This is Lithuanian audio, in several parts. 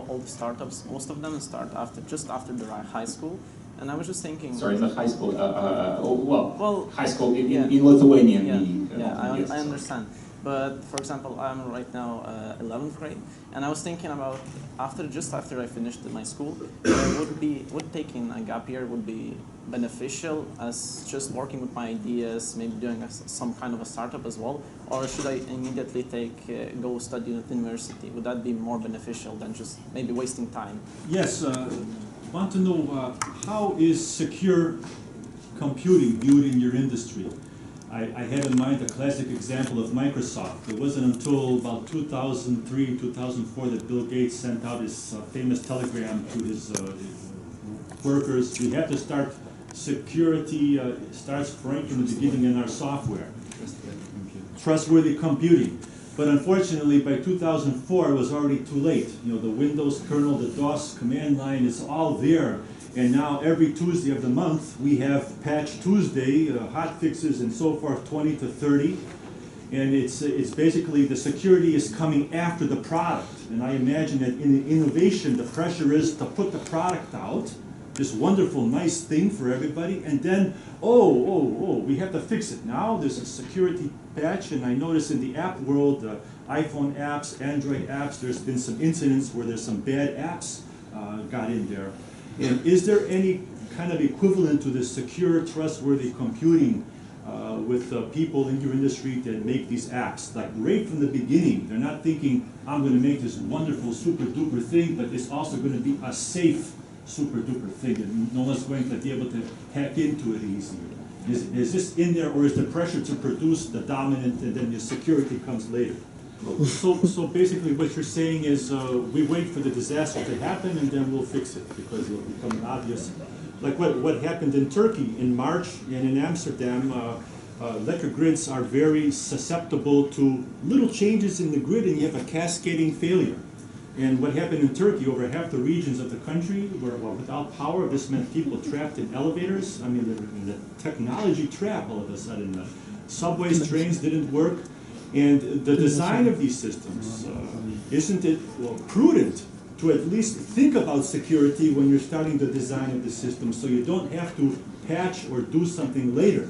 all the startups, most of them start just after their high school. And I was just thinking... Sorry, not high school, high school in yeah, Lithuanian yeah, meaning. I understand. But for example, I'm right now 11th grade, and I was thinking about just after I finished my school, would taking a gap year would be beneficial as just working with my ideas, maybe doing some kind of a startup as well, or should I immediately go study at university? Would that be more beneficial than just maybe wasting time? Yes, want to know how is secure computing viewed in your industry? I had in mind a classic example of Microsoft. It wasn't until about 2003, 2004 that Bill Gates sent out his famous telegram to his workers. We have to start security, starts right from the beginning in our software. Trustworthy computing. But unfortunately, by 2004, it was already too late. You know, the Windows kernel, the DOS command line is all there. And now every Tuesday of the month, we have Patch Tuesday, hot fixes and so forth, 20 to 30. And it's basically the security is coming after the product. And I imagine that in innovation, the pressure is to put the product out, this wonderful, nice thing for everybody, and then, we have to fix it. Now there's a security patch, and I notice in the app world, iPhone apps, Android apps, there's been some incidents where there's some bad apps got in there. And is there any kind of equivalent to this secure, trustworthy computing with people in your industry that make these apps? Like right from the beginning, they're not thinking, I'm going to make this wonderful, super duper thing, but it's also going to be a safe, super duper thing that no one's going to be able to hack into it easily. Is this in there, or is the pressure to produce the dominant and then the security comes later? So basically what you're saying is we wait for the disaster to happen and then we'll fix it because it'll become obvious. Like what happened in Turkey in March and in Amsterdam, electric grids are very susceptible to little changes in the grid and you have a cascading failure. And what happened in Turkey, over half the regions of the country were without power. This meant people trapped in elevators. I mean, the technology trap all of a sudden. The subways, trains didn't work. And the design of these systems, isn't it prudent to at least think about security when you're starting the design of the system so you don't have to patch or do something later?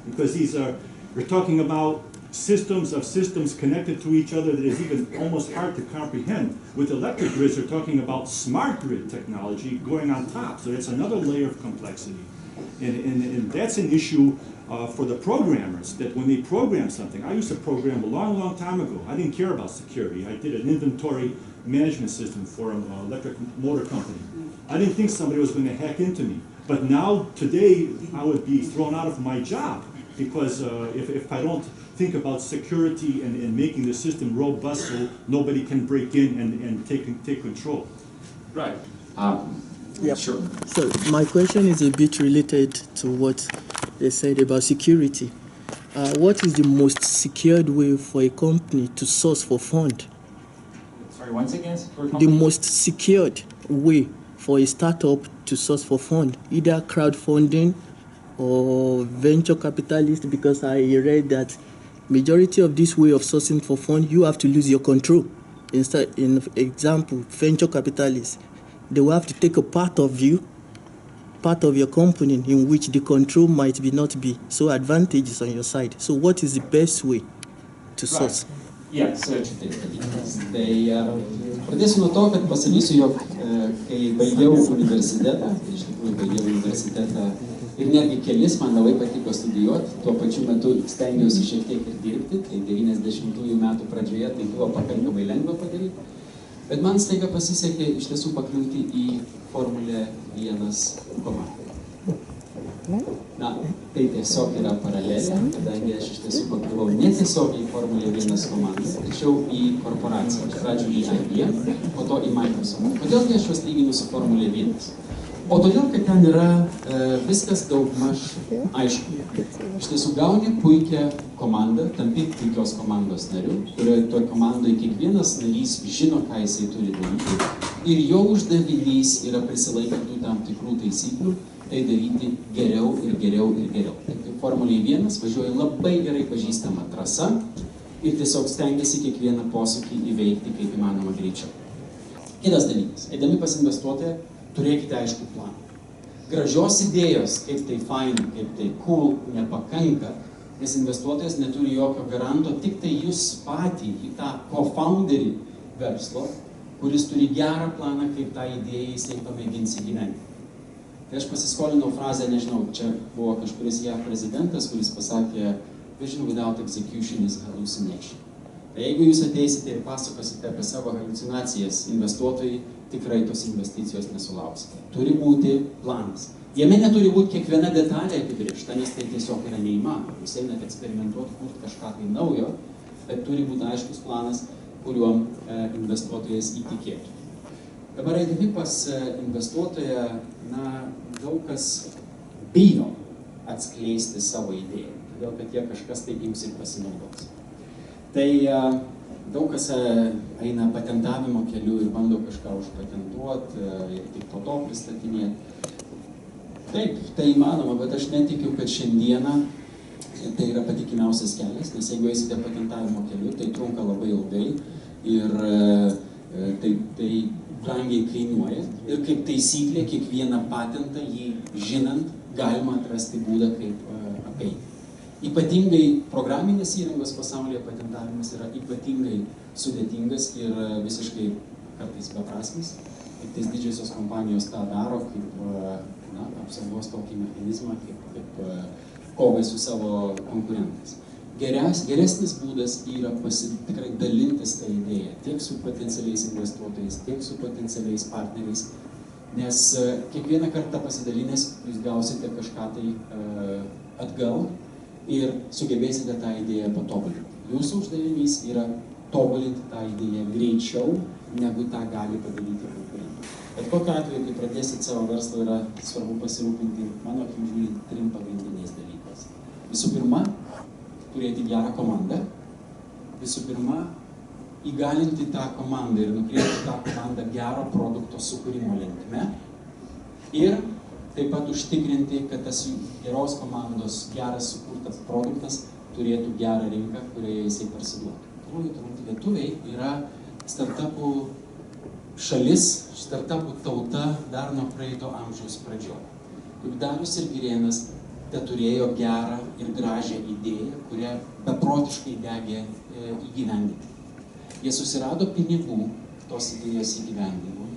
Because you're talking about systems of systems connected to each other that is even almost hard to comprehend. With electric grids, we're talking about smart grid technology going on top. So that's another layer of complexity. And that's an issue for the programmers, that when they program something, I used to program a long, long time ago. I didn't care about security. I did an inventory management system for an electric motor company. I didn't think somebody was going to hack into me. But now, today, I would be thrown out of my job because if I don't think about security and making the system robust so nobody can break in and take control. Right. Yep. Sure. So my question is a bit related to what they said about security. What is the most secured way for a company to source for fund? Sorry, once again, for a company? The most secured way for a startup to source for fund, either crowdfunding or venture capitalist, because I read that majority of this way of sourcing for fund, you have to lose your control. Instead, in example, venture capitalists, they will have to take a part of you, part of your company in which the control might not be. So advantages on your side. So what is the best way to source? Right. Yeah, so pradėsiu nuo to, kad pasakysiu, jog kai baigiau universitetą, iš tikrųjų baigiau universitetą ir netgi kelis man labai patiko studijuoti, tuo pačiu metu stengiausi šiek tiek ir dirbti, tai 90-ųjų metų pradžioje tai buvo pakankamai lengva padaryti, bet man staiga pasisekė iš tiesų pakliūti į Formulę 1 komandą. Na, tai tiesiog yra paralelė, kadangi aš iš tiesų pakliuvau ne tiesiog į Formulę 1 komandą, tačiau į korporaciją. Iš pradžių į IBM, po to į Microsoft. Kodėlgi aš juos lyginu su Formulė 1? O todėl, kad ten yra viskas daugmaž aišku. Iš tiesų gauni puikią komandą, tampi puikios komandos nariu, kurioje toj komandoje kiekvienas narys žino, ką jisai turi daryti, ir jo uždavinys yra prisilaikant tų tam tikrų taisyklių, tai daryti geriau ir geriau ir geriau. Taip kaip Formulėje 1 važiuoja labai gerai pažįstama trasa ir tiesiog stengiasi kiekvieną posūkį įveikti kaip įmanoma greičiau. Kitas dalykas, eidami pas investuotoją, turėkite aišku planą. Gražios idėjos, kaip tai fine, kaip tai cool, nepakanka, nes investuotojas neturi jokio garanto, tik tai jūs patį, į tą co-founderį verslo, kuris turi gerą planą, kaip tą idėją jisai pamėgins įgyvendinti. Tai aš pasiskolinau frazę, nežinau, čia buvo kažkuris JAV prezidentas, kuris pasakė, vision without execution is hallucination. Tai jeigu jūs ateisite ir pasakosite apie savo haliucinacijas, investuotojai tikrai tos investicijos nesulauksite. Turi būti planas. Jame neturi būti kiekviena detalė apibrėžta, nes tai tiesiog yra neįmanoma. Jūs einate eksperimentuoti, kurti kažką tai naujo, bet turi būti aiškus planas, kuriuo investuotojas įtikėtų. Dabar eidami pas investuotoją, daug kas bijo atskleisti savo idėją, todėl kad jie kažkas tai ims ir pasinaudos. Tai daug kas eina patentavimo keliu ir bando kažką užpatentuoti ir tik po to pristatinėti. Taip, tai įmanoma, bet aš netikiu, kad šiandieną tai yra patikimiausias kelias, nes jeigu eisite patentavimo keliu, tai trunka labai ilgai ir tai brangiai kainuoja ir kaip taisyklė kiekvieną patentą jį žinant galima atrasti būdą kaip apeiti. Ypatingai programinės įrangos pasaulyje patentavimas yra ypatingai sudėtingas ir visiškai kartais beprasmis. Tik tais didžiosios kompanijos tą daro kaip apsaugos tokį mechanizmą, kaip kovai su savo konkurentais. Geresnis būdas yra tikrai dalintis tą idėją tiek su potencialiais investuotojais, tiek su potencialiais partneriais, nes kiekvieną kartą pasidalinęs jūs gausite kažką tai atgal ir sugebėsite tą idėją patobulinti. Jūsų uždavinys yra tobulinti tą idėją greičiau, negu tą gali padaryti konkurentai. Bet kokiu atveju, kai pradėsit savo verslą, yra svarbu pasirūpinti, mano akimis žiūrint, 3 pagrindiniais dalykais. Visų pirma, turėti gerą komandą. Visų pirma, įgalinti tą komandą ir nukreipti tą komandą gero produkto sukūrimo linkme. Ir taip pat užtikrinti, kad tas geros komandos geras sukurtas produktas turėtų gerą rinką, kurioje jisai parsiduotų. Turbūt lietuviai yra startupų šalis, startupų tauta dar nuo praeito amžiaus pradžioje. Juk Darius ir Girėnas turėjo gerą ir gražią idėją, kurią beprotiškai degė įgyvendinti. Jie susirado pinigų tos idėjos įgyvendinimui.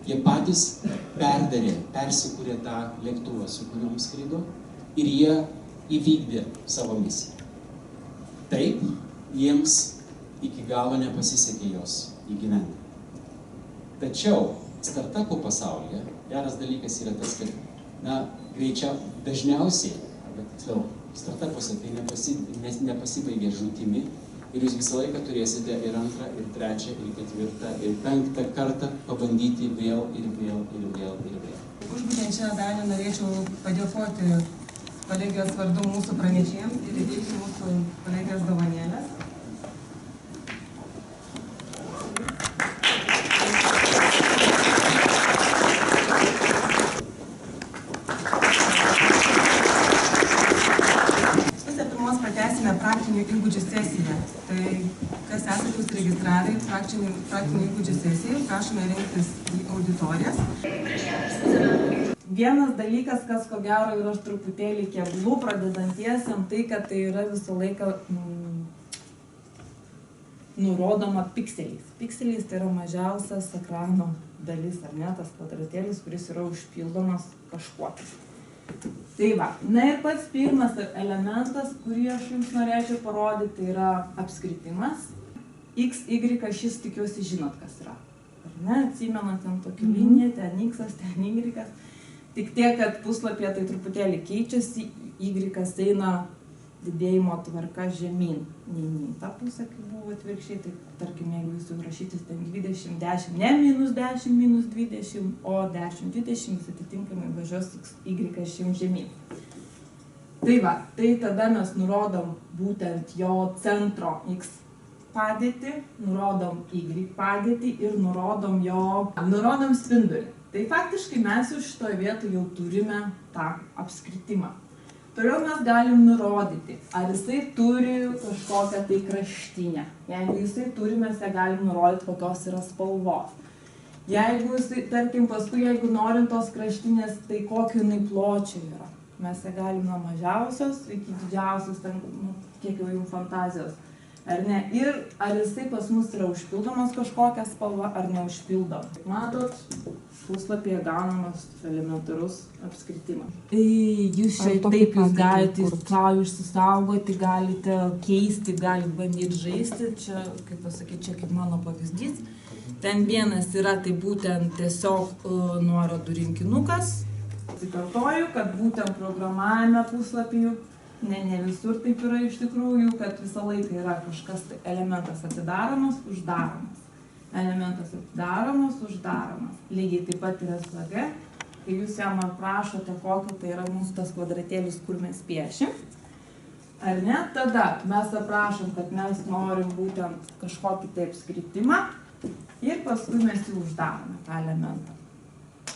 Jie patys persikūrė tą lėktuvą, su kuriuom skrido, ir jie įvykdė savo misiją. Taip, jiems iki galo nepasisekė jos įgyvendinti. Tačiau startupų pasaulyje geras dalykas yra tas, kad dažniausiai, arba tiksliau, startupuose tai nepasibaigia žūtimi ir jūs visą laiką turėsite ir 2, ir 3, ir 4, ir 5 kartą pabandyti vėl ir vėl ir vėl ir vėl. Užbaigiant šią dalį norėčiau padėkoti kolegijos vardu mūsų pranešėjams ir įteikti mūsų kolegijos dovanėlės. Praktinių įgūdžių sesiją. Tai kas esate užsiregistravę praktinių įgūdžių sesijai, prašome rinktis į auditorijas. Vienas dalykas, kas ko gero yra truputėlį keblų pradedantiesiam, tai kad tai yra visą laiką nurodoma pikseliais. Pikseliais tai yra mažiausias ekrano dalis, ar ne, tas kvadratėlis, kuris yra užpildomas kažkuo. Tai va, ir pats pirmas elementas, kurį aš jums norėčiau parodyti, tai yra apskritimas. X, Y, šis tikiuosi žinot, kas yra. Ar ne, atsimenat ten tokią liniją, ten X, ten Y. Tik tiek, kad puslapyje tai truputėlį keičiasi, Y eina didėjimo tvarka žemyn. Nei tą pusę, kai buvo atvirkščiai, tai tarkim, jeigu jūs jau rašytis ten 20, 10, ne -10, -20, o 10, 20, jis atitinkamai važiuos Y žemyn. Tai va, tai tada mes nurodom būtent jo centro X padėtį, nurodom Y padėtį ir nurodom spindulį. Tai faktiškai mes jau šitoje vietoje jau turime tą apskritimą. Toliau mes galim nurodyti, ar jisai turi kažkokią tai kraštinę. Jeigu jisai turi, mes ją galim nurodyti, kokios yra spalvos. Jeigu, tarkim, paskui, jeigu norint tos kraštinės, tai kokio jinai pločio yra. Mes ją galim nuo mažiausios iki didžiausios, ten, kiek jau jums fantazijos. Ar ne? Ir ar jisai pas mus yra užpildomas kažkokią spalvą, ar neužpildom. Matot, puslapyje gaunamas elementarus apskritimas. Jūs čia taip jūs galite išsisaugoti, galite keisti, galite bandyti žaisti. Čia, kaip pasakyti, čia kaip mano pavyzdys. Ten vienas yra tai būtent tiesiog nuorodų rinkinukas. Atsikartoju, kad būtent programavime puslapyje, ne visur taip yra iš tikrųjų, kad visą laiką yra kažkas tai elementas atidaromas, uždaromas. Elementas atidaromas, uždaromas. Lygiai taip pat yra SVG, kai jūs jam aprašote, kokio tai yra mūsų tas kvadratėlis, kur mes piešim. Ar ne? Tada mes aprašom, kad mes norim būtent kažkokį tai apskritimą ir paskui mes jį uždarome, tą elementą.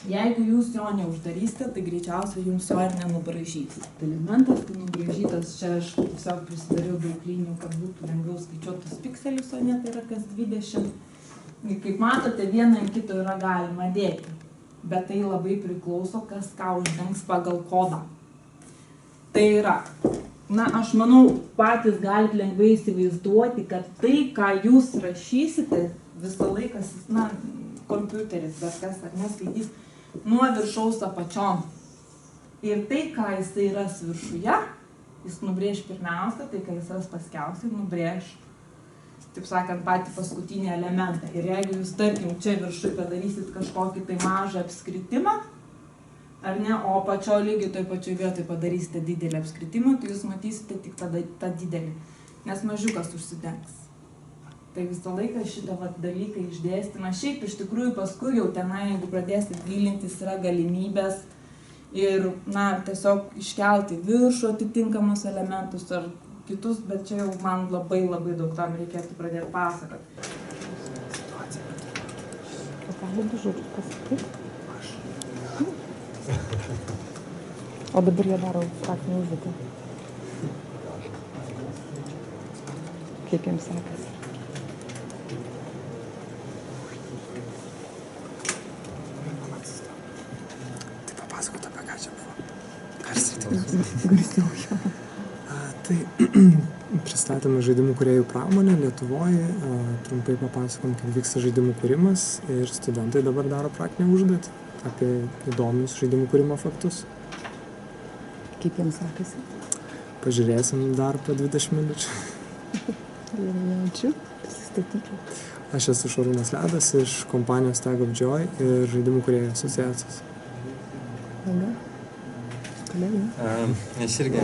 Jeigu jūs jo neuždarysite, tai greičiausiai jums jo ir nenubraižys. Elementas, kai nubraižytas, čia aš tiesiog prisidariau daug linijų, kad būtų lengviau skaičiuotus pikselius, o ne tai yra kas 20. Ir kaip matote, vieną ir kito yra galima dėti, bet tai labai priklauso, kas ką uždengs pagal kodą. Tai yra, aš manau, patys galite lengvai įsivaizduoti, kad tai, ką jūs rašysite, visą laiką, kompiuteris, bet kas ar neskaitys, nuo viršaus apačion. Ir tai, ką jisai ras viršuje, jis nubrėž pirmiausia, tai, ką jis ras paskiausiai, nubrėž, taip sakant, patį paskutinį elementą. Ir jeigu jūs, tarkim, čia viršui padarysit kažkokį tai mažą apskritimą, ar ne, o apačio lygiai toj pačioj vietoj padarysite didelį apskritimą, tai jūs matysite tik tada tą didelį, nes mažiukas užsidengs. Tai visą laiką šitą dalyką išdėstymą. Šiaip iš tikrųjų paskui jau tenai, jeigu pradėsit gilintis, yra galimybės ir, tiesiog iškelti viršų atitinkamus elementus ar kitus, bet čia jau man labai daug tam reikėtų pradėti pasakoti. O dabar jie daro praktinį užduotį. Kaip jiems sekasi? Tai pristatome žaidimų kūrėjų pramonę Lietuvoje, trumpai papasakom, kaip vyksta žaidimų kūrimas ir studentai dabar daro praktinę užduotį apie įdomius žaidimų kūrimo faktus. Kaip jiems sekasi? Pažiūrėsim dar po 20 minučių. Ačiū, prisistatykite. Aš esu Šarūnas Ledas iš kompanijos Tag of Joy ir žaidimų kūrėjų asociacijos. Aš irgi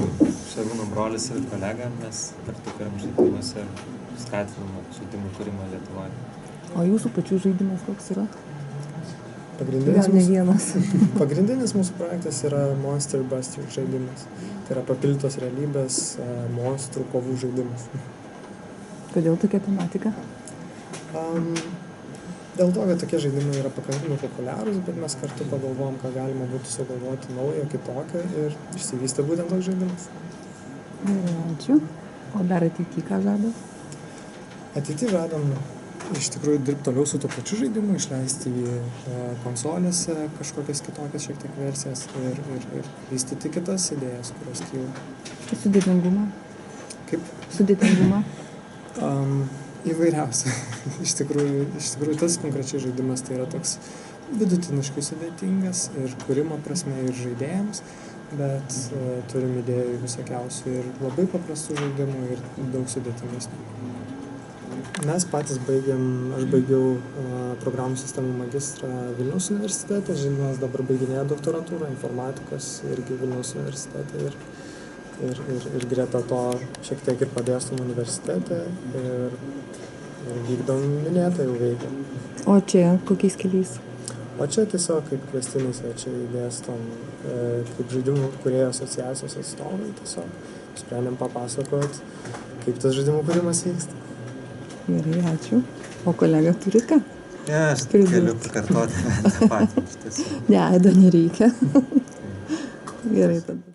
Šarūno brolis ir kolega, mes kartu kuriam žaidimus ir skatinam žaidimų kūrimą Lietuvoje. O jūsų pačių žaidimas koks yra? Pagrindinis mūsų projektas yra Monster Buster žaidimas. Tai yra papildytos realybės monstrų kovų žaidimas. Kodėl tokia tematika? Dėl to, kad tokie žaidimai yra pakankamai populiarūs, bet mes kartu pagalvojom, ką galima būtų sugalvoti naujo, kitokio ir išsivystė būtent toks žaidimas. Ačiū. O dar ateity ką žada? Ateity žadam iš tikrųjų dirbti toliau su tuo pačiu žaidimu, išleisti jį konsolėse, kažkokias kitokias šiek tiek versijas ir vystyti kitas idėjas, kurios kyla. Sudėtingumą? Kaip? Sudėtingumą? Įvairiausia. Iš tikrųjų tas konkrečiai žaidimas tai yra toks vidutiniškai sudėtingas ir kūrimo prasme ir žaidėjams, bet turim idėjų visokiausių ir labai paprastų žaidimų ir daug sudėtingesnių. Mes patys aš baigiau programų sistemų magistrą Vilniaus universitete, Žilvinas dabar baiginėja doktorantūrą informatikos irgi Vilniaus universitete ir greta to šiek tiek ir padėstom universitete ir vykdom minėtą jau veiklą. O čia kokiais keliais? O čia tiesiog kaip kviestinis svečiai dėstom kaip žaidimų kūrėjų asociacijos atstovai, tiesiog sprendėm papasakot, kaip tas žaidimų kūrimas vyksta. Gerai, ačiū. O kolega turit ką? Ne, aš galiu pakartoti tą patį. Ne, Aido nereikia. Gerai tada.